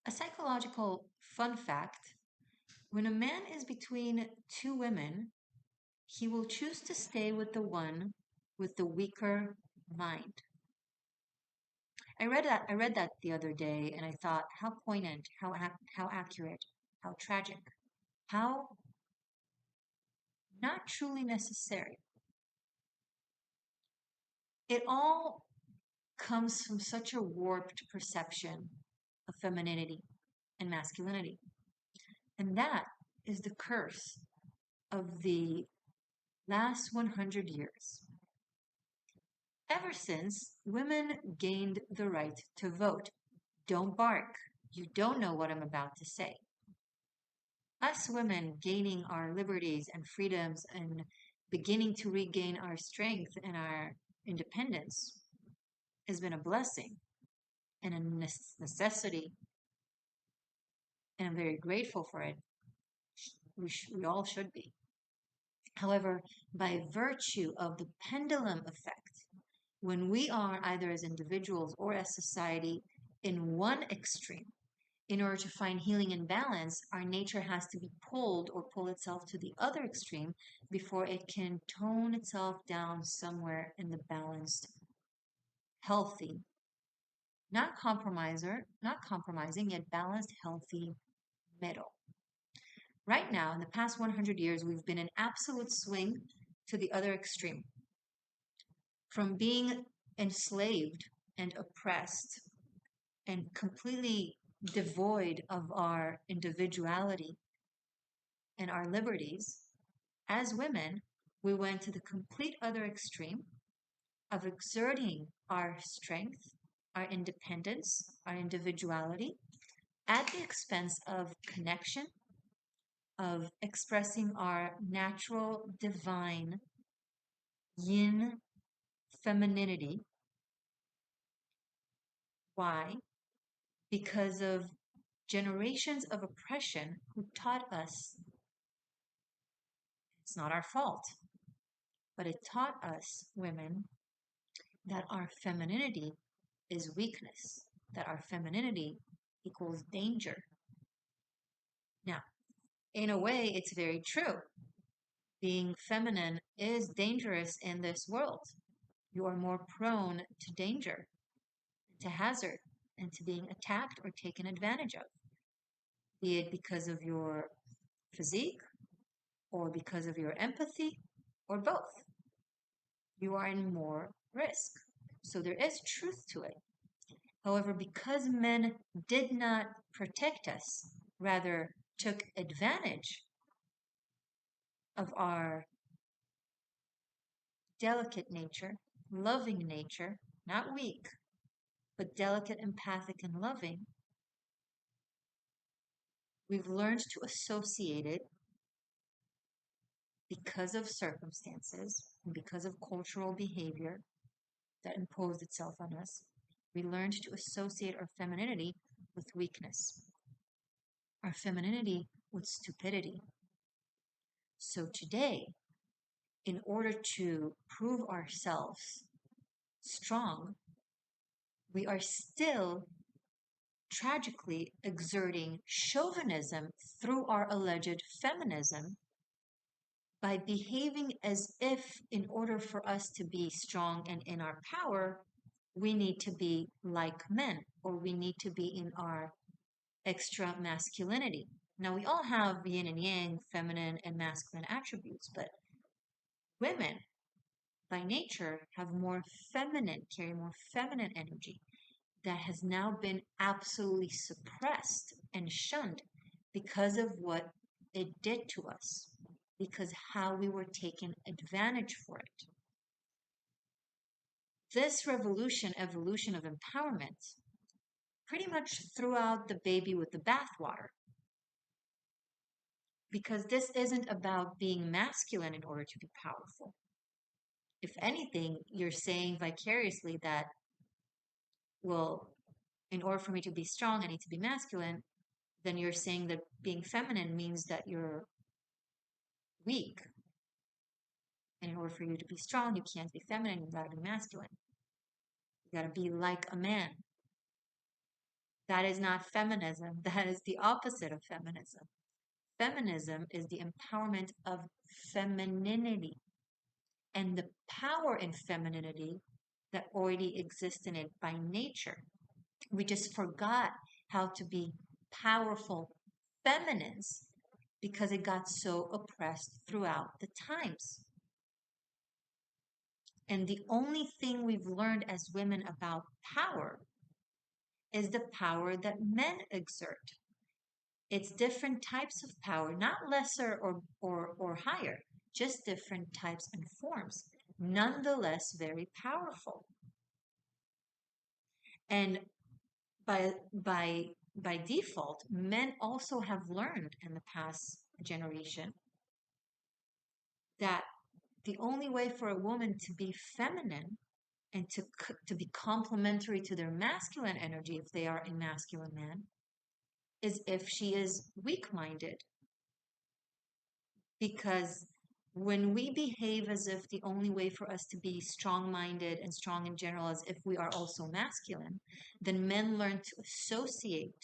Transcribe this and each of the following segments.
A psychological fun fact: when a man is between two women, he will choose to stay with the one with the weaker mind. I read that the other day and I thought how poignant, how accurate, how tragic, how not truly necessary. It all comes from such a warped perception of femininity and masculinity. And that is the curse of the last 100 years. Ever since women gained the right to vote. Don't bark. You don't know what I'm about to say. Us women gaining our liberties and freedoms and beginning to regain our strength and our independence has been a blessing and a necessity, and I'm very grateful for it. We all should be. However, by virtue of the pendulum effect, when we are either as individuals or as society in one extreme, in order to find healing and balance, our nature has to be pulled or pull itself to the other extreme before it can tone itself down somewhere in the balanced, healthy, not compromising, yet balanced, healthy middle. Right now, in the past 100 years, we've been in absolute swing to the other extreme. From being enslaved and oppressed and completely devoid of our individuality and our liberties, as women, we went to the complete other extreme of exerting our strength, our independence, our individuality at the expense of connection, of expressing our natural divine yin femininity. Why? Because of generations of oppression who taught us it's not our fault, but it taught us, women, that our femininity is weakness, that our femininity equals danger. Now, in a way, it's very true. Being feminine is dangerous in this world. You are more prone to danger, to hazard, and to being attacked or taken advantage of, be it because of your physique or because of your empathy or both. You are in more risk. So there is truth to it. However, because men did not protect us, rather took advantage of our delicate nature, loving nature, not weak, but delicate, empathic, and loving, we've learned to associate it because of circumstances and because of cultural behavior that imposed itself on us. We learned to associate our femininity with weakness, our femininity with stupidity. So today, in order to prove ourselves strong, we are still tragically exerting chauvinism through our alleged feminism by behaving as if, in order for us to be strong and in our power, we need to be like men or we need to be in our extra masculinity. Now, we all have yin and yang, feminine and masculine attributes, but women by nature have more feminine, carry more feminine energy that has now been absolutely suppressed and shunned because of what it did to us, because how we were taken advantage for it. This evolution of empowerment, pretty much threw out the baby with the bathwater. Because this isn't about being masculine in order to be powerful. If anything, you're saying vicariously that, well, in order for me to be strong, I need to be masculine. Then you're saying that being feminine means that you're weak. And in order for you to be strong, you can't be feminine, you gotta be masculine. You gotta be like a man. That is not feminism. That is the opposite of feminism. Feminism is the empowerment of femininity and the power in femininity that already exists in it by nature. We just forgot how to be powerful feminines because it got so oppressed throughout the times. And the only thing we've learned as women about power is the power that men exert. It's different types of power, not lesser or higher, just different types and forms, nonetheless very powerful. And by default, men also have learned in the past generation that the only way for a woman to be feminine and to be complementary to their masculine energy, if they are a masculine man, is if she is weak-minded. Because when we behave as if the only way for us to be strong-minded and strong in general is if we are also masculine, then men learn to associate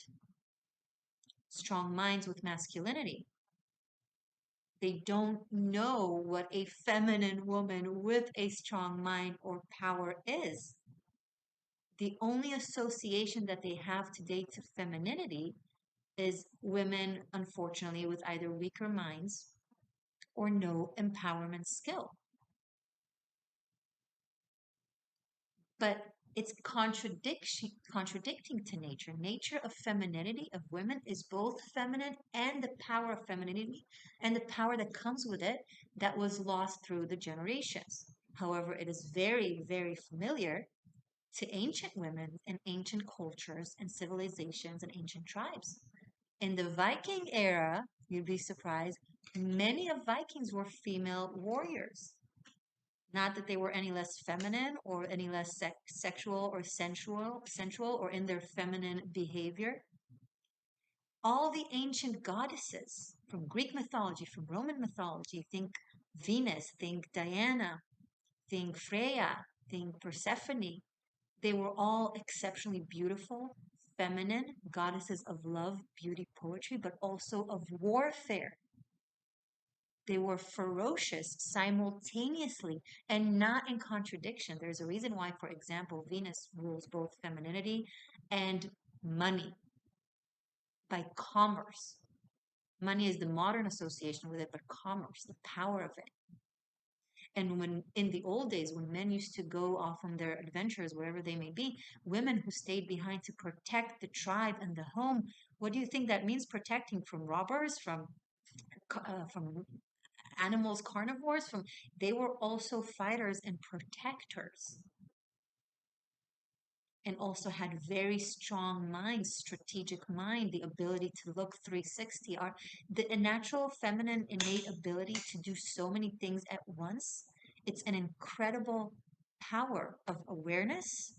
strong minds with masculinity. They don't know what a feminine woman with a strong mind or power is. The only association that they have today to femininity is women, unfortunately, with either weaker minds or no empowerment skill. But it's contradicting to nature. Nature of femininity of women is both feminine and the power of femininity and the power that comes with it that was lost through the generations. However, it is very, very familiar to ancient women and ancient cultures and civilizations and ancient tribes. In the Viking era, you'd be surprised, many of Vikings were female warriors. Not that they were any less feminine or any less sexual or sensual or in their feminine behavior. All the ancient goddesses from Greek mythology, from Roman mythology, think Venus, think Diana, think Freya, think Persephone. They were all exceptionally beautiful, feminine goddesses of love, beauty, poetry, but also of warfare. They were ferocious simultaneously and not in contradiction. There's a reason why, for example, Venus rules both femininity and money by commerce. Money is the modern association with it, but commerce, the power of it. And when in the old days, when men used to go off on their adventures, wherever they may be, women who stayed behind to protect the tribe and the home, what do you think that means? Protecting from robbers, from animals, carnivores, from they were also fighters and protectors, and also had very strong minds, strategic mind, the ability to look 360, are the natural feminine innate ability to do so many things at once. It's an incredible power of awareness,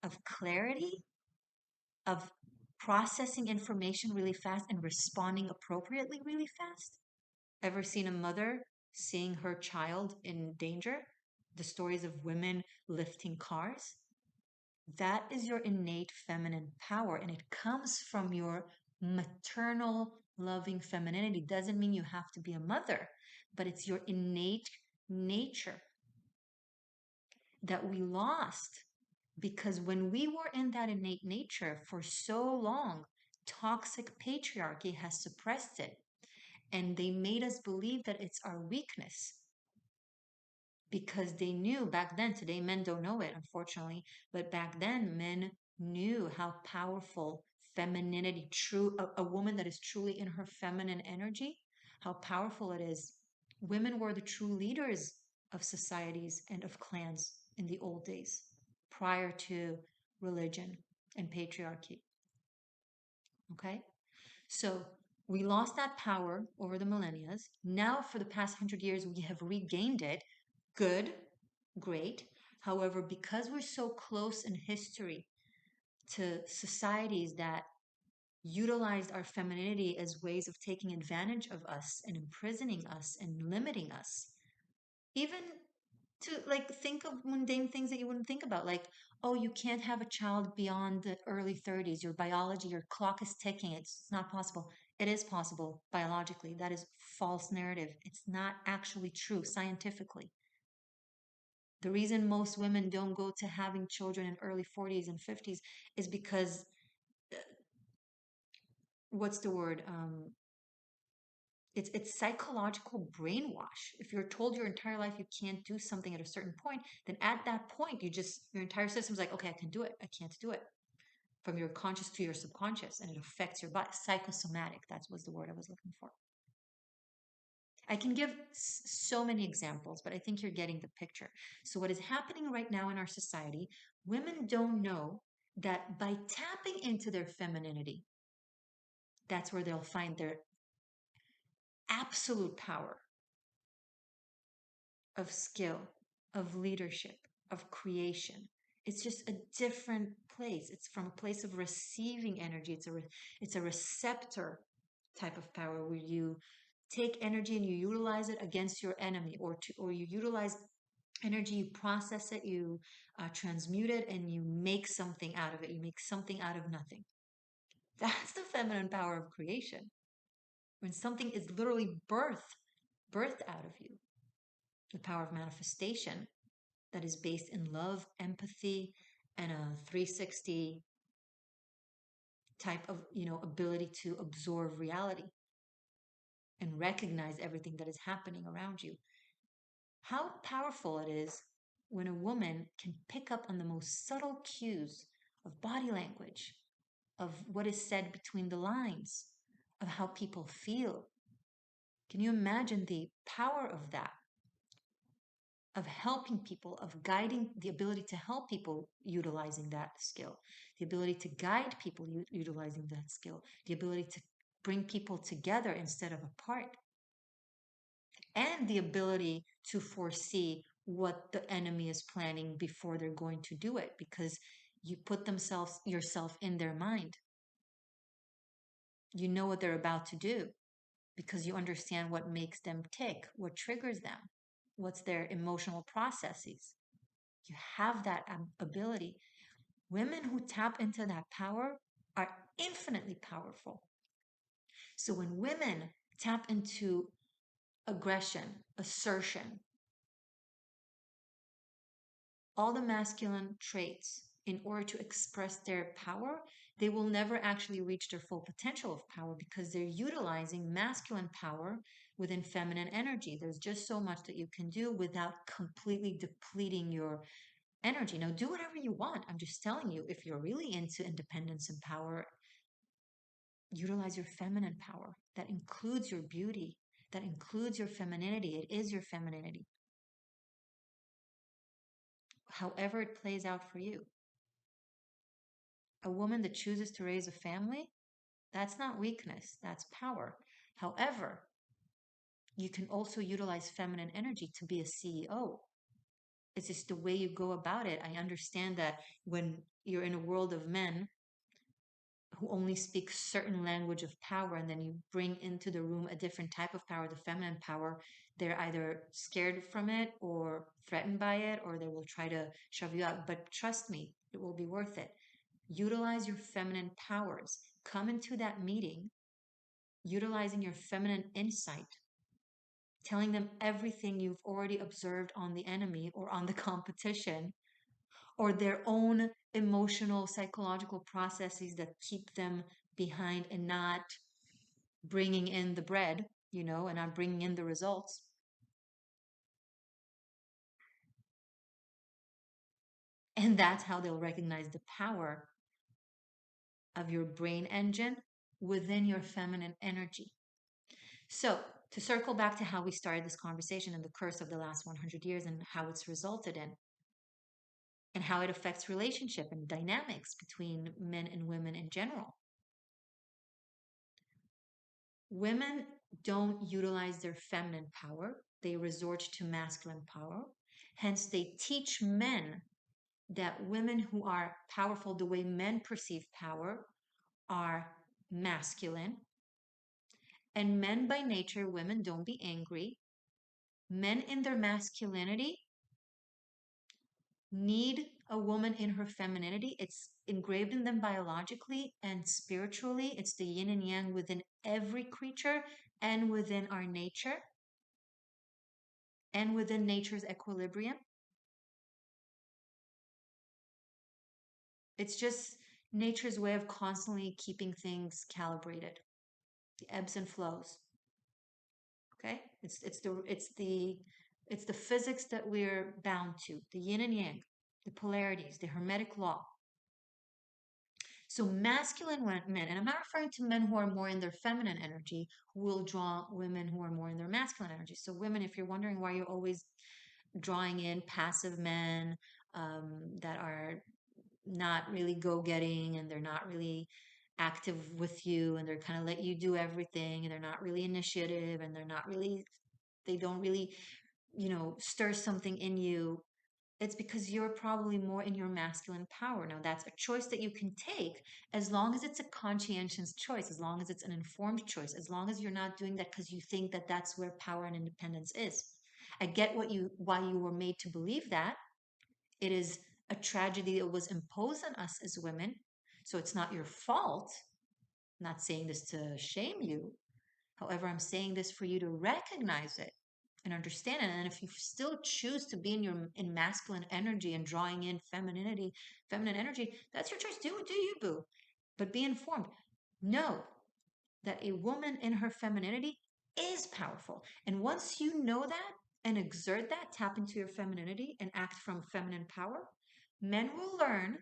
of clarity, of processing information really fast and responding appropriately really fast. Ever seen a mother seeing her child in danger? The stories of women lifting cars? That is your innate feminine power, and it comes from your maternal, loving femininity. Doesn't mean you have to be a mother, but it's your innate nature that we lost because when we were in that innate nature for so long, toxic patriarchy has suppressed it. And they made us believe that it's our weakness because they knew back then, today men don't know it, unfortunately, but back then men knew how powerful femininity, a woman that is truly in her feminine energy, how powerful it is. Women were the true leaders of societies and of clans in the old days, prior to religion and patriarchy. Okay? So we lost that power over the millennia. Now, for the past 100 years, we have regained it. Good, great. However, because we're so close in history to societies that utilized our femininity as ways of taking advantage of us and imprisoning us and limiting us, even to like think of mundane things that you wouldn't think about, like, oh, you can't have a child beyond the early 30s. Your biology, your clock is ticking. It's not possible. It is possible biologically. That is false narrative. It's not actually true scientifically. The reason most women don't go to having children in early 40s and 50s is because what's the word? It's psychological brainwash. If you're told your entire life you can't do something at a certain point, then at that point your entire system's like, okay, I can do it. I can't do it. From your conscious to your subconscious, and it affects your body. Psychosomatic. That was the word I was looking for. I can give so many examples, but I think you're getting the picture. So, what is happening right now in our society, women don't know that by tapping into their femininity, that's where they'll find their absolute power of skill, of leadership, of creation. It's just a different place. It's from a place of receiving energy. It's a receptor type of power where you take energy and you utilize it against your enemy, or you utilize energy, you process it, you transmute it, and you make something out of it. You make something out of nothing. That's the feminine power of creation. When something is literally birthed out of you. The power of manifestation that is based in love, empathy, and a 360 type of, ability to absorb reality and recognize everything that is happening around you. How powerful it is when a woman can pick up on the most subtle cues of body language, of what is said between the lines, of how people feel. Can you imagine the power of that? Of helping people, of guiding, the ability to help people utilizing that skill, the ability to guide people utilizing that skill, the ability to bring people together instead of apart, and the ability to foresee what the enemy is planning before they're going to do it, because you put yourself in their mind. You know what they're about to do because you understand what makes them tick, what triggers them, what's their emotional processes. You have that ability. Women who tap into that power are infinitely powerful. So when women tap into aggression, assertion, all the masculine traits in order to express their power, they will never actually reach their full potential of power because they're utilizing masculine power within feminine energy. There's just so much that you can do without completely depleting your energy. Now, do whatever you want. I'm just telling you, if you're really into independence and power, utilize your feminine power. That includes your beauty, that includes your femininity. It is your femininity. However, it plays out for you. A woman that chooses to raise a family, that's not weakness, that's power. However, you can also utilize feminine energy to be a CEO. It's just the way you go about it. I understand that when you're in a world of men who only speak certain language of power, and then you bring into the room a different type of power, the feminine power, they're either scared from it or threatened by it, or they will try to shove you out. But trust me, it will be worth it. Utilize your feminine powers. Come into that meeting utilizing your feminine insight, telling them everything you've already observed on the enemy or on the competition, or their own emotional, psychological processes that keep them behind and not bringing in the bread, and not bringing in the results. And that's how they'll recognize the power of your brain engine within your feminine energy. So, to circle back to how we started this conversation and the curse of the last 100 years and how it's resulted in, and how it affects relationship and dynamics between men and women in general. Women don't utilize their feminine power, they resort to masculine power. Hence, they teach men that women who are powerful the way men perceive power are masculine. And men by nature, women don't be angry. Men in their masculinity need a woman in her femininity. It's engraved in them biologically and spiritually. It's the yin and yang within every creature and within our nature and within nature's equilibrium. It's just nature's way of constantly keeping things calibrated, the ebbs and flows. Okay? It's the physics that we're bound to, the yin and yang, the polarities, the hermetic law. So masculine men, and I'm not referring to men who are more in their feminine energy, who will draw women who are more in their masculine energy. So women, if you're wondering why you're always drawing in passive men that are not really go-getting and they're not really active with you and they're kind of let you do everything and they're not really initiative and they don't really, stir something in you. It's because you're probably more in your masculine power. Now, that's a choice that you can take as long as it's a conscientious choice, as long as it's an informed choice, as long as you're not doing that because you think that that's where power and independence is. I get why you were made to believe that. It is a tragedy that was imposed on us as women. So it's not your fault. I'm not saying this to shame you. However, I'm saying this for you to recognize it and understand it. And if you still choose to be in masculine energy and drawing in feminine energy, that's your choice. Do you, boo. But be informed. Know that a woman in her femininity is powerful. And once you know that and exert that, tap into your femininity and act from feminine power, men will learn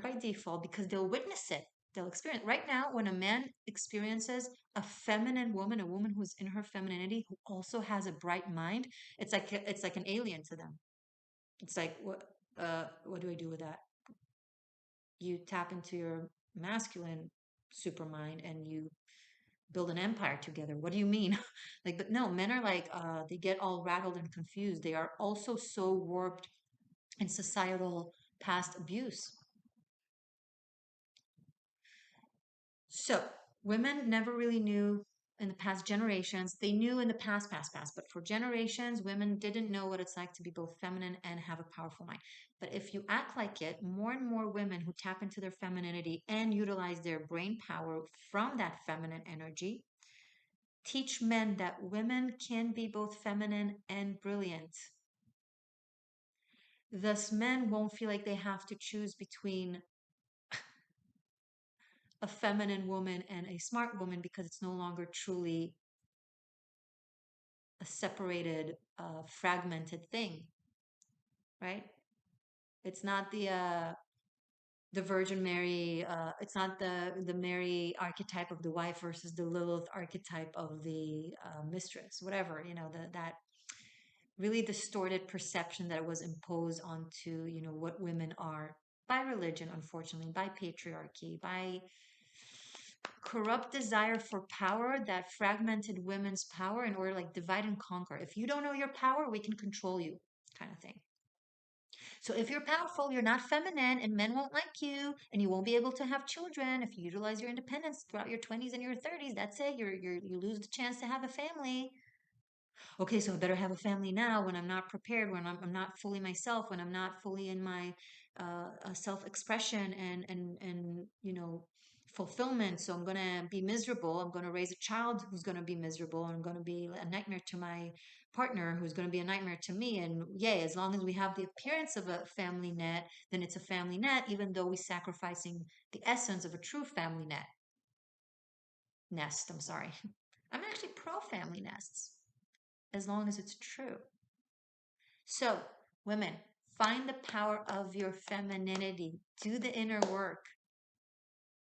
by default because they'll witness it. They'll experience. Right now, when a man experiences a feminine woman, a woman who's in her femininity, who also has a bright mind, it's like an alien to them. It's like, what do I do with that? You tap into your masculine supermind and you build an empire together. What do you mean? Like, but no, men are like, they get all rattled and confused. They are also so warped in societal past abuse. So women never really knew in the past generations. They knew in the past, but for generations, women didn't know what it's like to be both feminine and have a powerful mind. But if you act like it, more and more women who tap into their femininity and utilize their brain power from that feminine energy teach men that women can be both feminine and brilliant. Thus, men won't feel like they have to choose between a feminine woman and a smart woman because it's no longer truly a separated, fragmented thing, right? It's not the Virgin Mary. It's not the Mary archetype of the wife versus the Lilith archetype of the mistress. Whatever, that really distorted perception that was imposed onto what women are by religion, unfortunately, by patriarchy, by corrupt desire for power that fragmented women's power in order like divide and conquer. If you don't know your power, we can control you, kind of thing. So if you're powerful, you're not feminine and men won't like you and you won't be able to have children if you utilize your independence throughout your 20s and your 30s. That's it. You lose the chance to have a family. Okay, so I better have a family now when I'm not prepared, when I'm not fully myself, when I'm not fully in my self-expression and fulfillment. So I'm gonna be miserable. I'm gonna raise a child who's gonna be miserable. I'm gonna be a nightmare to my partner, who's gonna be a nightmare to me. And yay, as long as we have the appearance of a family net, then it's a family net, even though we're sacrificing the essence of a true family nest. I'm sorry. I'm actually pro family nests as long as it's true. So, women, find the power of your femininity. Do the inner work.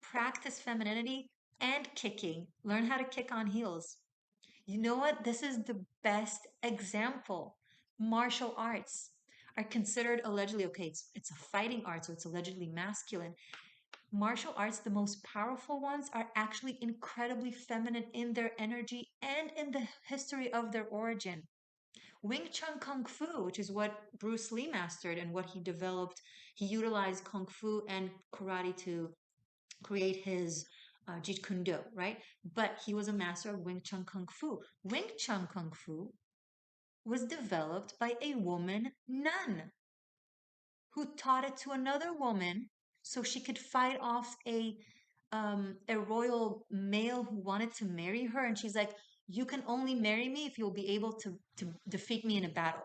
Practice femininity and kicking. Learn how to kick on heels. You know what? This is the best example. Martial arts are considered allegedly, okay, it's a fighting art, so it's allegedly masculine. Martial arts, the most powerful ones, are actually incredibly feminine in their energy and in the history of their origin. Wing Chun Kung Fu, which is what Bruce Lee mastered and what he developed, he utilized Kung Fu and karate to create his Jeet Kune Do, right? But he was a master of Wing Chun Kung Fu. Wing Chun Kung Fu was developed by a woman nun who taught it to another woman so she could fight off a royal male who wanted to marry her. And she's like, you can only marry me if you'll be able to defeat me in a battle.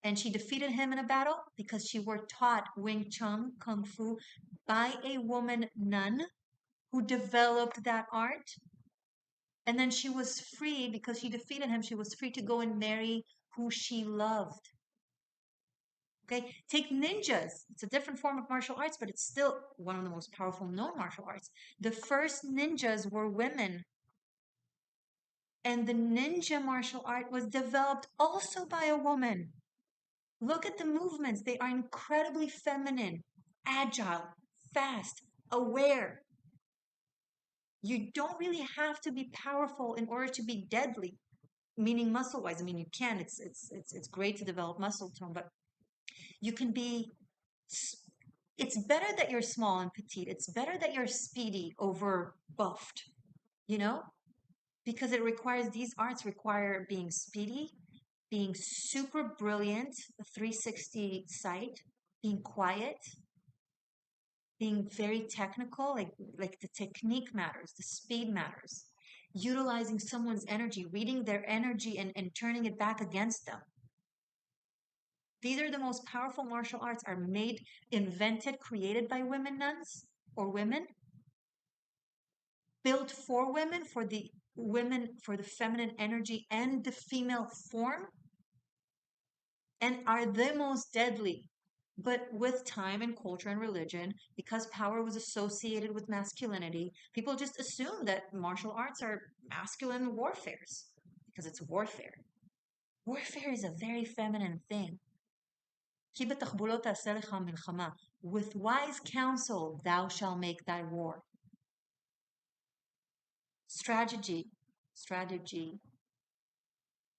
And she defeated him in a battle because she were taught Wing Chun Kung Fu by a woman nun who developed that art. And then she was free because she defeated him. She was free to go and marry who she loved. Okay, take ninjas. It's a different form of martial arts, but it's still one of the most powerful known martial arts. The first ninjas were women. And the ninja martial art was developed also by a woman. Look at the movements. They are incredibly feminine, agile, fast, aware. You don't really have to be powerful in order to be deadly, meaning muscle-wise. I mean, you can. It's great to develop muscle tone, but you can be. It's better that you're small and petite. It's better that you're speedy over buffed, you know, because it requires these arts require being speedy, being super brilliant, a 360 sight, being quiet, being very technical, like the technique matters, the speed matters. Utilizing someone's energy, reading their energy and turning it back against them. These are the most powerful martial arts are made, invented, created by women nuns or women, built for women, for the feminine energy and the female form, and are the most deadly. But with time and culture and religion, because power was associated with masculinity, people just assume that martial arts are masculine warfares because it's warfare. Warfare is a very feminine thing. With wise counsel thou shalt make thy war. Strategy,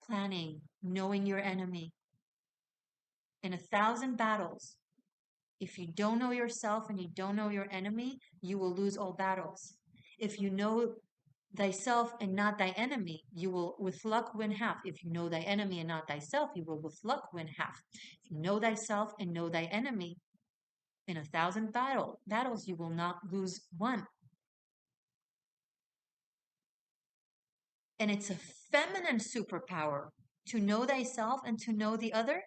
planning, knowing your enemy. In 1,000 battles, if you don't know yourself and you don't know your enemy, you will lose all battles. If you know thyself and not thy enemy, you will with luck win half. If you know thy enemy and not thyself, you will with luck win half. If you know thyself and know thy enemy, in 1,000 battles, you will not lose one. And it's a feminine superpower to know thyself and to know the other.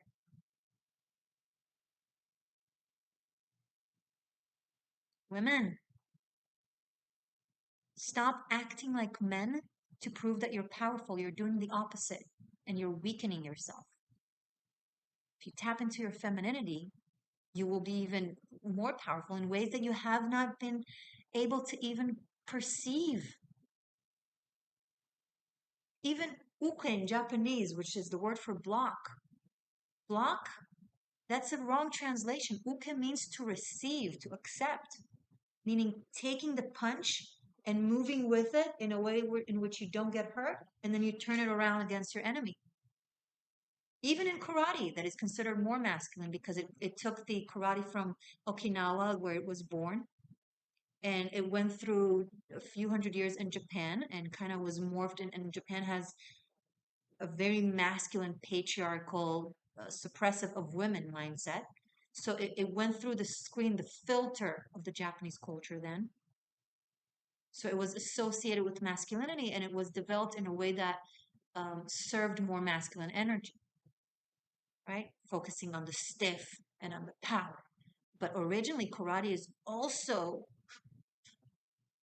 Women, stop acting like men to prove that you're powerful. You're doing the opposite and you're weakening yourself. If you tap into your femininity, you will be even more powerful in ways that you have not been able to even perceive. Even uke in Japanese, which is the word for block. Block, that's a wrong translation. Uke means to receive, to accept, meaning taking the punch and moving with it in a way in which you don't get hurt, and then you turn it around against your enemy. Even in karate, that is considered more masculine because it took the karate from Okinawa, where it was born, and it went through a few hundred years in Japan and kind of was morphed. And Japan has a very masculine, patriarchal, suppressive of women mindset. So it went through the screen, the filter of the Japanese culture then. So it was associated with masculinity and it was developed in a way that served more masculine energy, right? Focusing on the stiff and on the power. But originally, karate is also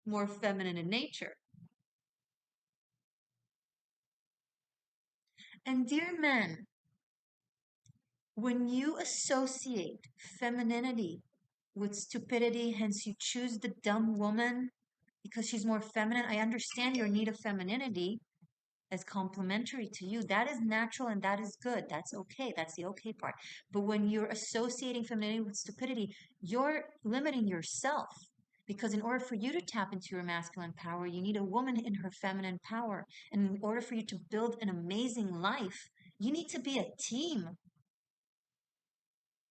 more feminine in nature. And dear men, when you associate femininity with stupidity, hence you choose the dumb woman because she's more feminine, I understand your need of femininity as complementary to you. That is natural and that is good. That's okay. That's the okay part. But when you're associating femininity with stupidity, you're limiting yourself. Because in order for you to tap into your masculine power, you need a woman in her feminine power. And in order for you to build an amazing life, you need to be a team.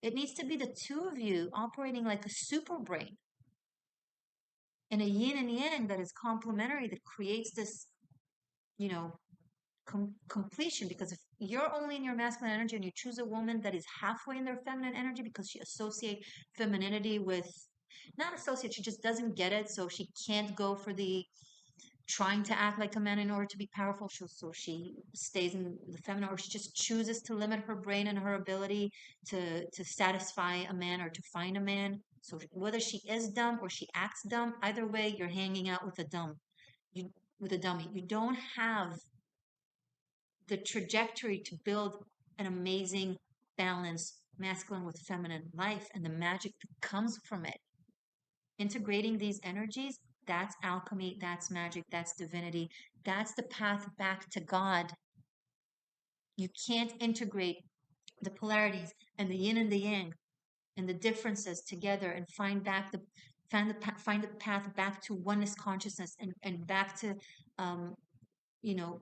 It needs to be the two of you operating like a super brain in a yin and yang that is complementary, that creates this, you know, completion. Because if you're only in your masculine energy and you choose a woman that is halfway in their feminine energy because she associate femininity with, not associate, she just doesn't get it, so she can't go for the trying to act like a man in order to be powerful. So she stays in the feminine, or she just chooses to limit her brain and her ability to satisfy a man or to find a man. So whether she is dumb or she acts dumb, either way, you're hanging out with a dumb, you with a dummy. You don't have the trajectory to build an amazing balance, masculine with feminine life, and the magic that comes from it. Integrating these energies, that's alchemy, that's magic, that's divinity, that's the path back to God. You can't integrate the polarities and the yin and the yang and the differences together and find the path back to oneness consciousness and back to um, you know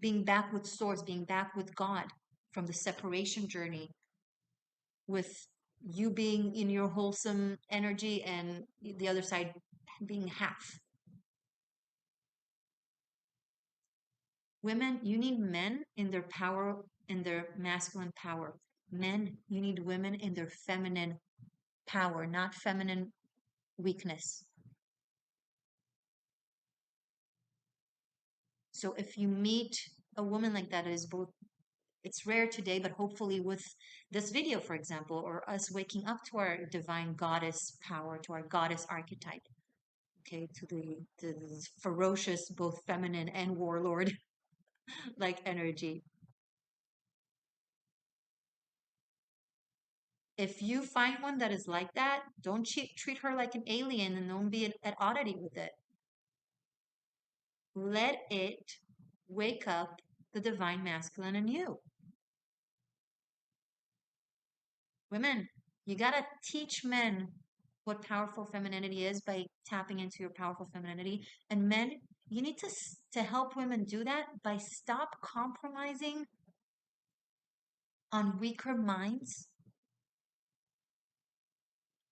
being back with source, being back with God from the separation journey, with you being in your wholesome energy and the other side being half. Women, you need men in their power, in their masculine power. Men, you need women in their feminine power, not feminine weakness. So if you meet a woman like that, is both, it's rare today, but hopefully with this video, for example, or us waking up to our divine goddess power, to our goddess archetype, okay, to the ferocious, both feminine and warlord like energy. If you find one that is like that, don't treat her like an alien and don't be at oddity with it. Let it wake up the divine masculine in you. Women, you gotta teach men what powerful femininity is by tapping into your powerful femininity. And men, you need to help women do that by stop compromising on weaker minds.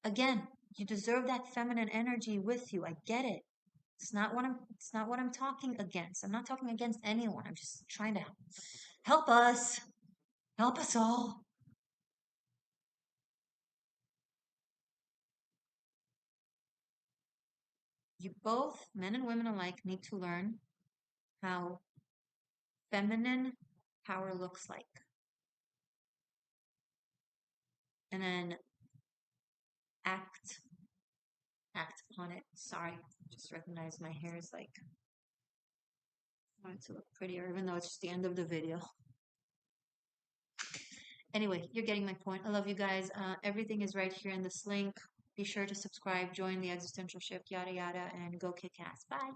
Again, you deserve that feminine energy with you. I get it. It's not what I'm talking against. I'm not talking against anyone. I'm just trying to help us. Help us all. You both, men and women alike, need to learn how feminine power looks like. And then act act upon it. Sorry, just recognize my hair is like, I want it to look prettier, even though it's just the end of the video. Anyway, you're getting my point. I love you guys. Everything is right here in this link. Be sure to subscribe, join the Existential Shift, yada yada, and go kick ass. Bye.